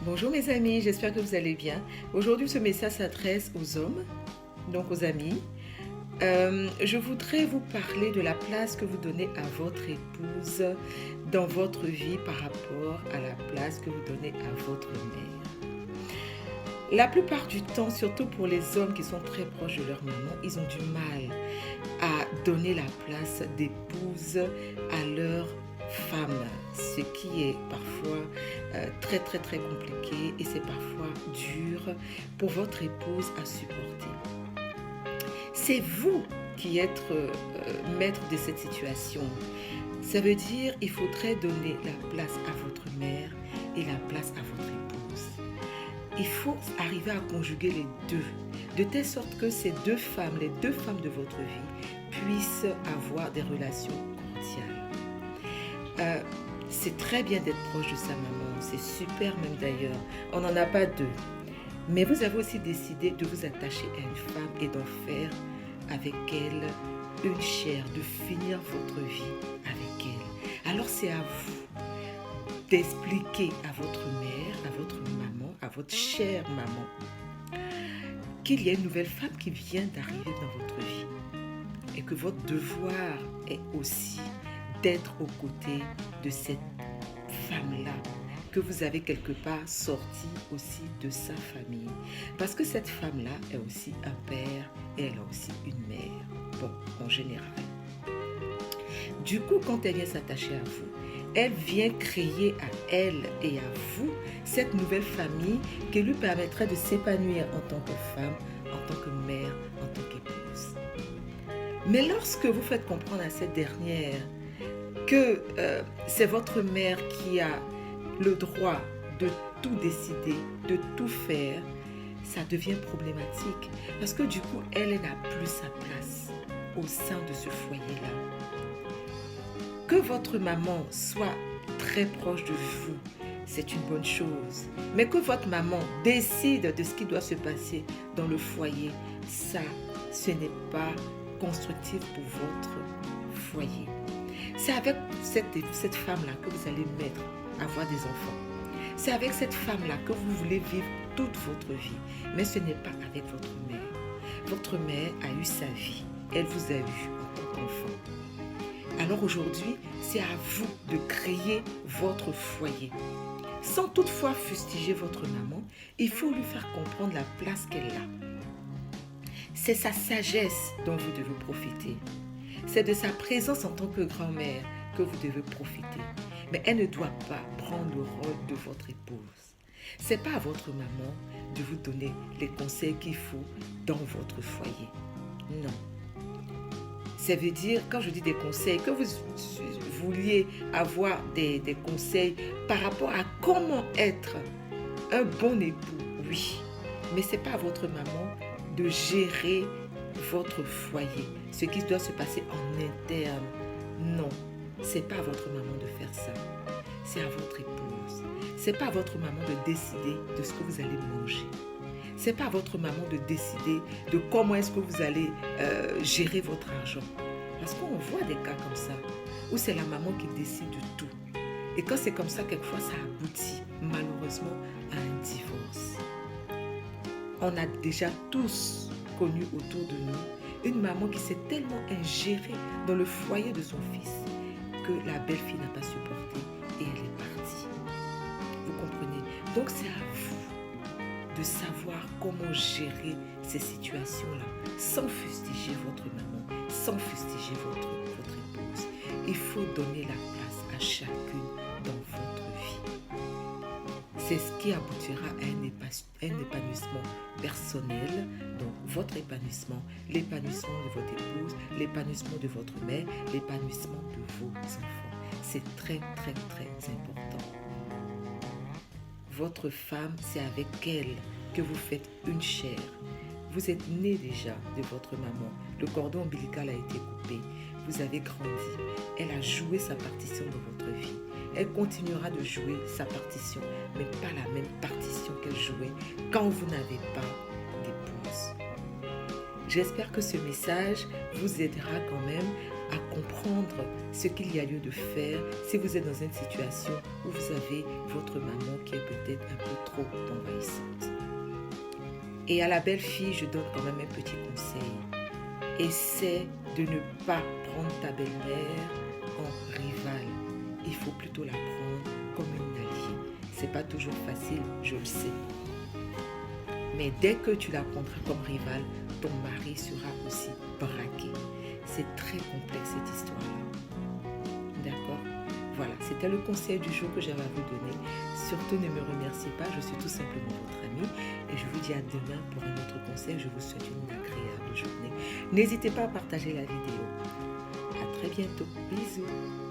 Bonjour mes amis, j'espère que vous allez bien. Aujourd'hui, ce message s'adresse aux hommes, donc aux amis. Je voudrais vous parler de la place que vous donnez à votre épouse dans votre vie par rapport à la place que vous donnez à votre mère. La plupart du temps, surtout pour les hommes qui sont très proches de leur maman, ils ont du mal à donner la place d'épouse à leur femme, ce qui est parfois très compliqué et c'est parfois dur pour votre épouse à supporter. C'est vous qui êtes maître de cette situation. Ça veut dire qu'il faudrait donner la place à votre mère et la place à votre épouse. Il faut arriver à conjuguer les deux, de telle sorte que ces deux femmes, les deux femmes de votre vie, puissent avoir des relations cordiales. C'est très bien d'être proche de sa maman, c'est super même d'ailleurs, on n'en a pas deux. Mais vous avez aussi décidé de vous attacher à une femme et d'en faire avec elle une chair, de finir votre vie avec elle. Alors c'est à vous d'expliquer à votre mère, à votre maman, à votre chère maman, qu'il y a une nouvelle femme qui vient d'arriver dans votre vie et que votre devoir est aussi d'être aux côtés de cette femme-là que vous avez quelque part sortie aussi de sa famille. Parce que cette femme-là est aussi un père et elle a aussi une mère. Bon, en général. Du coup, quand elle vient s'attacher à vous, elle vient créer à elle et à vous cette nouvelle famille qui lui permettrait de s'épanouir en tant que femme, en tant que mère, en tant qu'épouse. Mais lorsque vous faites comprendre à cette dernière que c'est votre mère qui a le droit de tout décider, de tout faire, ça devient problématique. Parce que du coup, elle n'a plus sa place au sein de ce foyer-là. Que votre maman soit très proche de vous, c'est une bonne chose. Mais que votre maman décide de ce qui doit se passer dans le foyer, ça, ce n'est pas constructif pour votre foyer. C'est avec cette femme-là que vous allez avoir des enfants. C'est avec cette femme-là que vous voulez vivre toute votre vie. Mais ce n'est pas avec votre mère. Votre mère a eu sa vie. Elle vous a eu en tant qu'enfant. Alors aujourd'hui, c'est à vous de créer votre foyer. Sans toutefois fustiger votre maman, il faut lui faire comprendre la place qu'elle a. C'est sa sagesse dont vous devez profiter. C'est de sa présence en tant que grand-mère que vous devez profiter. Mais elle ne doit pas prendre le rôle de votre épouse. Ce n'est pas à votre maman de vous donner les conseils qu'il faut dans votre foyer. Non. Ça veut dire, quand je dis des conseils, que vous vouliez avoir des conseils par rapport à comment être un bon époux, oui. Mais ce n'est pas à votre maman de gérer votre foyer, ce qui doit se passer en interne. Non, c'est pas à votre maman de faire ça. C'est à votre épouse. C'est pas à votre maman de décider de ce que vous allez manger. C'est pas à votre maman de décider de comment est-ce que vous allez gérer votre argent. Parce qu'on voit des cas comme ça, où c'est la maman qui décide de tout. Et quand c'est comme ça, quelquefois, ça aboutit malheureusement à un divorce. On a déjà tous connu autour de nous une maman qui s'est tellement ingérée dans le foyer de son fils que la belle-fille n'a pas supporté et elle est partie. Vous comprenez? Donc c'est à vous de savoir comment gérer ces situations-là sans fustiger votre maman, sans fustiger votre épouse. Il faut donner la place à chacune dans votre vie. C'est ce qui aboutira à un épanouissement personnel, donc votre épanouissement, l'épanouissement de votre épouse, l'épanouissement de votre mère, l'épanouissement de vos enfants. C'est très important. Votre femme, c'est avec elle que vous faites une chair. Vous êtes né déjà de votre maman. Le cordon ombilical a été coupé. Vous avez grandi. Elle a joué sa partition dans votre vie. Elle continuera de jouer sa partition, mais pas la même partition qu'elle jouait quand vous n'avez pas d'épouse. J'espère que ce message vous aidera quand même à comprendre ce qu'il y a lieu de faire si vous êtes dans une situation où vous avez votre maman qui est peut-être un peu trop envahissante. Et à la belle fille, je donne quand même un petit conseil. Essaie de ne pas prendre ta belle-mère en rivale. Il faut plutôt la prendre comme une alliée. C'est pas toujours facile, je le sais. Mais dès que tu la prendras comme rivale, ton mari sera aussi braqué. C'est très complexe cette histoire-là. D'accord? Voilà, c'était le conseil du jour que j'avais à vous donner. Surtout ne me remerciez pas, je suis tout simplement votre amie. Et je vous dis à demain pour un autre conseil. Je vous souhaite une agréable journée. N'hésitez pas à partager la vidéo. À très bientôt. Bisous.